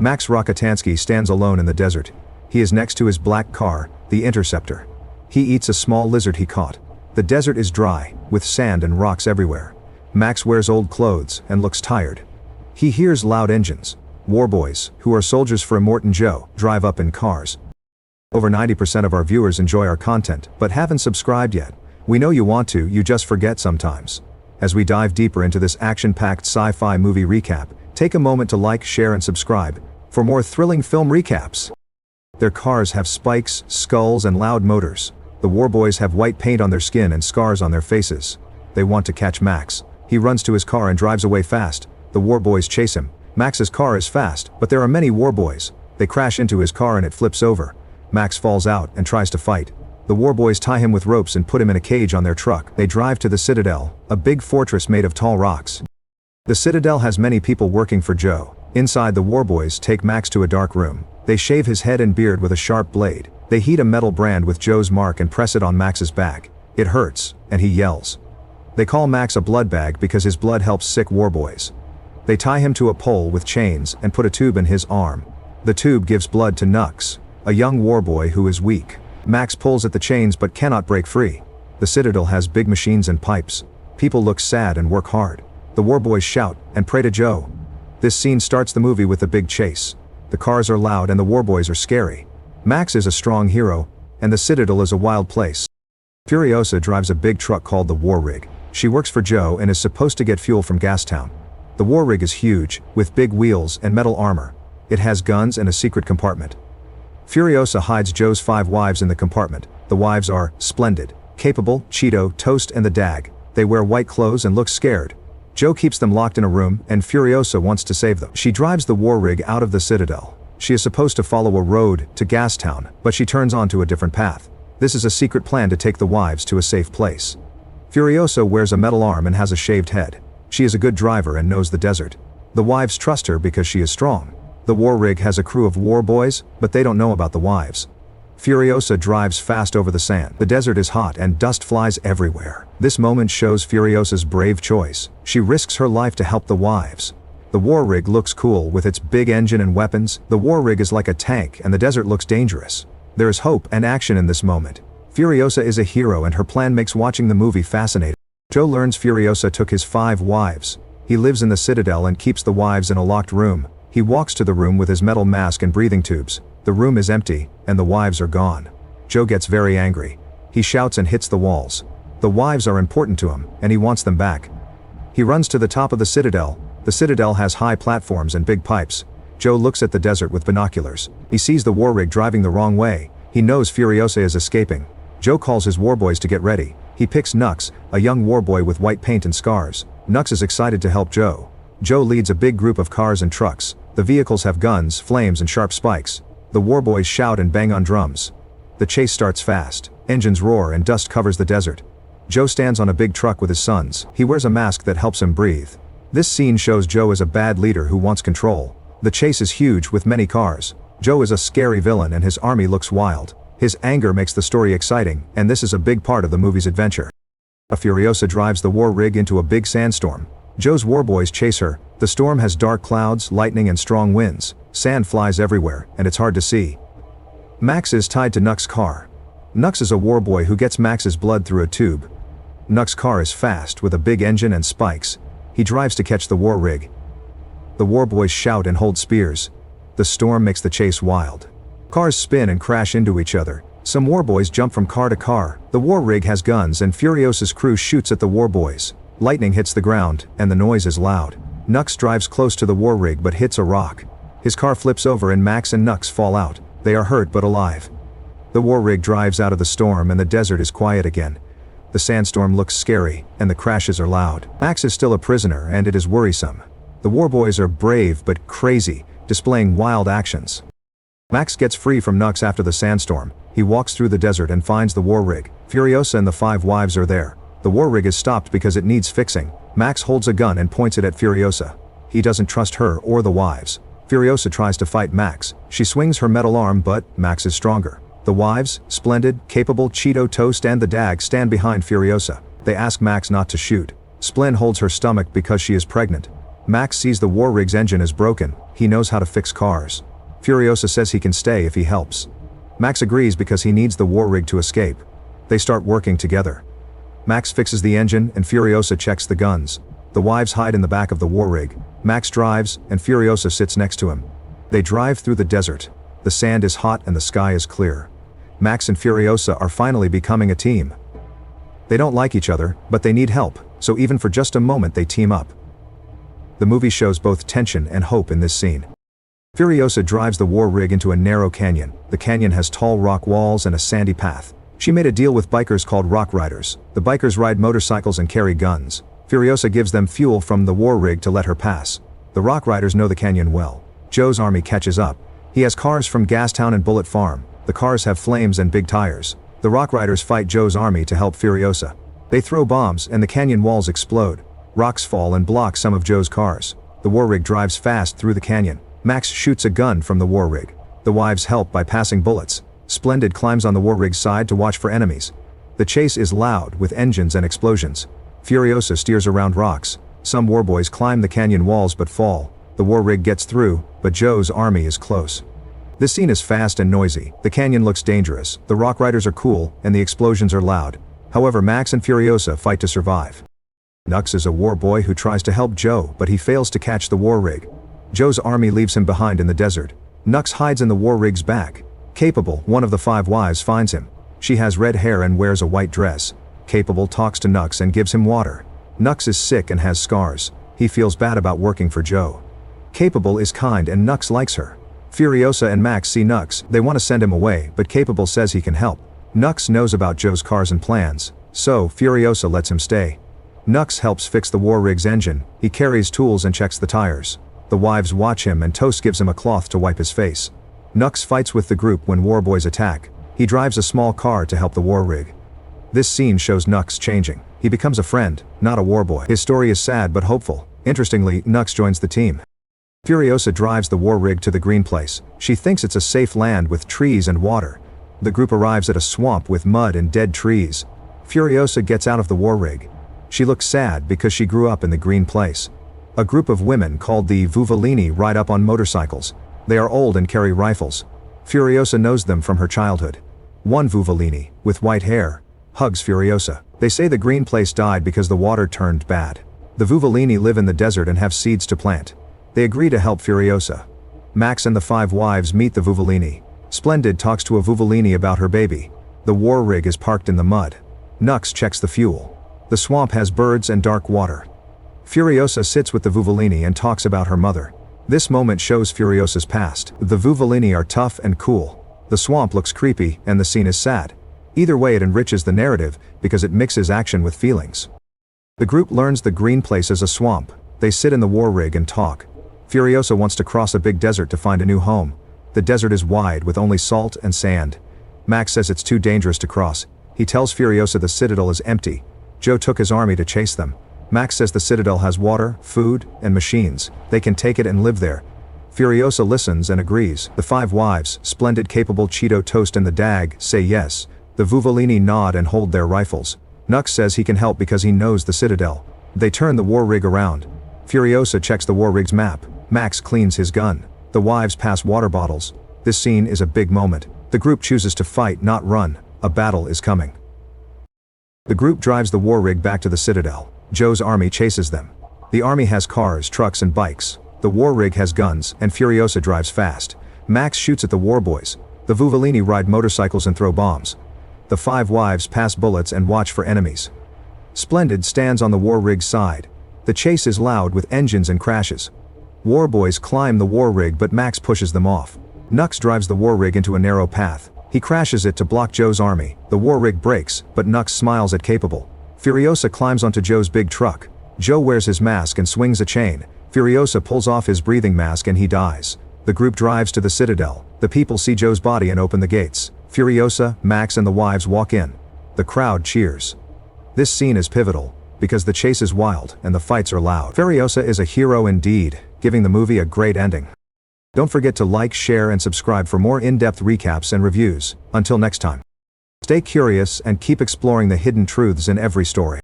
Max Rockatansky stands alone in the desert. He is next to his black car, the Interceptor. He eats a small lizard he caught. The desert is dry, with sand and rocks everywhere. Max wears old clothes and looks tired. He hears loud engines. Warboys, who are soldiers for Immortan Joe, drive up in cars. Over 90% of our viewers enjoy our content, but haven't subscribed yet. We know you want to, you just forget sometimes. As we dive deeper into this action-packed sci-fi movie recap, take a moment to like, share and subscribe for more thrilling film recaps. Their cars have spikes, skulls and loud motors. The warboys have white paint on their skin and scars on their faces. They want to catch Max. He runs to his car and drives away fast. The warboys chase him. Max's car is fast, but there are many warboys. They crash into his car and it flips over. Max falls out and tries to fight. The warboys tie him with ropes and put him in a cage on their truck. They drive to the Citadel, a big fortress made of tall rocks. The Citadel has many people working for Joe. Inside, the warboys take Max to a dark room. They shave his head and beard with a sharp blade. They heat a metal brand with Joe's mark and press it on Max's back. It hurts, and he yells. They call Max a blood bag because his blood helps sick warboys. They tie him to a pole with chains and put a tube in his arm. The tube gives blood to Nux, a young warboy who is weak. Max pulls at the chains but cannot break free. The Citadel has big machines and pipes. People look sad and work hard. The warboys shout and pray to Joe. This scene starts the movie with a big chase. The cars are loud and the warboys are scary. Max is a strong hero, and the Citadel is a wild place. Furiosa drives a big truck called the War Rig. She works for Joe and is supposed to get fuel from Gastown. The War Rig is huge, with big wheels and metal armor. It has guns and a secret compartment. Furiosa hides Joe's 5 wives in the compartment. The wives are Splendid, Capable, Cheeto, Toast and the Dag. They wear white clothes and look scared. Joe keeps them locked in a room, and Furiosa wants to save them. She drives the War Rig out of the Citadel. She is supposed to follow a road to Gastown, but she turns onto a different path. This is a secret plan to take the wives to a safe place. Furiosa wears a metal arm and has a shaved head. She is a good driver and knows the desert. The wives trust her because she is strong. The War Rig has a crew of warboys, but they don't know about the wives. Furiosa drives fast over the sand. The desert is hot and dust flies everywhere. This moment shows Furiosa's brave choice. She risks her life to help the wives. The War Rig looks cool with its big engine and weapons. The War Rig is like a tank and the desert looks dangerous. There is hope and action in this moment. Furiosa is a hero and her plan makes watching the movie fascinating. Joe learns Furiosa took his 5 wives. He lives in the Citadel and keeps the wives in a locked room. He walks to the room with his metal mask and breathing tubes. The room is empty, and the wives are gone. Joe gets very angry. He shouts and hits the walls. The wives are important to him, and he wants them back. He runs to the top of the Citadel. The Citadel has high platforms and big pipes. Joe looks at the desert with binoculars. He sees the War Rig driving the wrong way. He knows Furiosa is escaping. Joe calls his warboys to get ready. He picks Nux, a young warboy with white paint and scars. Nux is excited to help Joe. Joe leads a big group of cars and trucks. The vehicles have guns, flames and sharp spikes. The warboys shout and bang on drums. The chase starts fast. Engines roar and dust covers the desert. Joe stands on a big truck with his sons. He wears a mask that helps him breathe. This scene shows Joe as a bad leader who wants control. The chase is huge with many cars. Joe is a scary villain and his army looks wild. His anger makes the story exciting, and this is a big part of the movie's adventure. Furiosa drives the War Rig into a big sandstorm. Joe's warboys chase her. The storm has dark clouds, lightning and strong winds. Sand flies everywhere, and it's hard to see. Max is tied to Nux's car. Nux is a warboy who gets Max's blood through a tube. Nux's car is fast with a big engine and spikes. He drives to catch the War Rig. The warboys shout and hold spears. The storm makes the chase wild. Cars spin and crash into each other. Some warboys jump from car to car. The War Rig has guns and Furiosa's crew shoots at the warboys. Lightning hits the ground, and the noise is loud. Nux drives close to the War Rig but hits a rock. His car flips over and Max and Nux fall out. They are hurt but alive. The War Rig drives out of the storm and the desert is quiet again. The sandstorm looks scary, and the crashes are loud. Max is still a prisoner and it is worrisome. The warboys are brave but crazy, displaying wild actions. Max gets free from Nux after the sandstorm. He walks through the desert and finds the War Rig. Furiosa and the 5 wives are there. The War Rig is stopped because it needs fixing. Max holds a gun and points it at Furiosa. He doesn't trust her or the wives. Furiosa tries to fight Max. She swings her metal arm but Max is stronger. The wives, Splendid, Capable, Cheeto, Toast and the Dag stand behind Furiosa. They ask Max not to shoot. Splin holds her stomach because she is pregnant. Max sees the War Rig's engine is broken. he knows how to fix cars. Furiosa says he can stay if he helps. Max agrees because he needs the war rig to escape. They start working together. Max fixes the engine and Furiosa checks the guns. The wives hide in the back of the war rig. Max drives and Furiosa sits next to him. They drive through the desert. The sand is hot and the sky is clear. Max and Furiosa are finally becoming a team. They don't like each other, but they need help, so even for just a moment they team up. The movie shows both tension and hope in this scene. Furiosa drives the war rig into a narrow canyon. The canyon has tall rock walls and a sandy path. She made a deal with bikers called rock riders. The bikers ride motorcycles and carry guns. Furiosa gives them fuel from the war rig to let her pass. The rock riders know the canyon well. Joe's army catches up. He has cars from Gastown and Bullet Farm. The cars have flames and big tires. The rock riders fight Joe's army to help Furiosa. They throw bombs and the canyon walls explode. Rocks fall and block some of Joe's cars. The war rig drives fast through the canyon. Max shoots a gun from the war rig. The wives help by passing bullets. Splendid climbs on the war rig's side to watch for enemies. The chase is loud with engines and explosions. Furiosa steers around rocks. Some war boys climb the canyon walls but fall. The war rig gets through, but Joe's army is close. This scene is fast and noisy. The canyon looks dangerous. The rock riders are cool, and the explosions are loud. However, Max and Furiosa fight to survive. Nux is a war boy who tries to help Joe, but he fails to catch the war rig. Joe's army leaves him behind in the desert. Nux hides in the war rig's back. Capable, one of the 5 wives, finds him. She has red hair and wears a white dress. Capable talks to Nux and gives him water. Nux is sick and has scars. He feels bad about working for Joe. Capable is kind and Nux likes her. Furiosa and Max see Nux. They want to send him away, but Capable says he can help. Nux knows about Joe's cars and plans, so Furiosa lets him stay. Nux helps fix the war rig's engine. He carries tools and checks the tires. The wives watch him and Toast gives him a cloth to wipe his face. Nux fights with the group when war boys attack. He drives a small car to help the war rig. This scene shows Nux changing. He becomes a friend, not a war boy. His story is sad but hopeful. Interestingly, Nux joins the team. Furiosa drives the war rig to the green place. She thinks it's a safe land with trees and water. The group arrives at a swamp with mud and dead trees. Furiosa gets out of the war rig. She looks sad because she grew up in the green place. A group of women called the Vuvolini ride up on motorcycles. They are old and carry rifles. Furiosa knows them from her childhood. One Vuvolini, with white hair, hugs Furiosa. They say the green place died because the water turned bad. The Vuvolini live in the desert and have seeds to plant. They agree to help Furiosa. Max and the 5 wives meet the Vuvolini. Splendid talks to a Vuvolini about her baby. The war rig is parked in the mud. Nux checks the fuel. The swamp has birds and dark water. Furiosa sits with the Vuvolini and talks about her mother. This moment shows Furiosa's past. The Vuvolini are tough and cool. The swamp looks creepy and the scene is sad. Either way, it enriches the narrative because it mixes action with feelings. The group learns the green place is a swamp. They sit in the war rig and talk. Furiosa wants to cross a big desert to find a new home. The desert is wide with only salt and sand. Max says it's too dangerous to cross. He tells Furiosa the citadel is empty. Joe took his army to chase them. Max says the citadel has water, food, and machines. They can take it and live there. Furiosa listens and agrees. The 5 wives, Splendid, Capable, Cheeto, Toast, and the Dag, say yes. The Vuvolini nod and hold their rifles. Nux says he can help because he knows the citadel. They turn the war rig around. Furiosa checks the war rig's map. Max cleans his gun. The wives pass water bottles. This scene is a big moment. The group chooses to fight, not run. A battle is coming. The group drives the war rig back to the citadel. Joe's army chases them. The army has cars, trucks, and bikes. The war rig has guns, and Furiosa drives fast. Max shoots at the war boys. The Vuvolini ride motorcycles and throw bombs. The 5 wives pass bullets and watch for enemies. Splendid stands on the war rig's side. The chase is loud with engines and crashes. War boys climb the war rig but Max pushes them off. Nux drives the war rig into a narrow path. He crashes it to block Joe's army. The war rig breaks, but Nux smiles at Capable. Furiosa climbs onto Joe's big truck. Joe wears his mask and swings a chain. Furiosa pulls off his breathing mask and he dies. The group drives to the citadel. The people see Joe's body and open the gates. Furiosa, Max, and the wives walk in. The crowd cheers. This scene is pivotal, because the chase is wild and the fights are loud. Furiosa is a hero indeed, giving the movie a great ending. Don't forget to like, share, and subscribe for more in-depth recaps and reviews. Until next time. Stay curious and keep exploring the hidden truths in every story.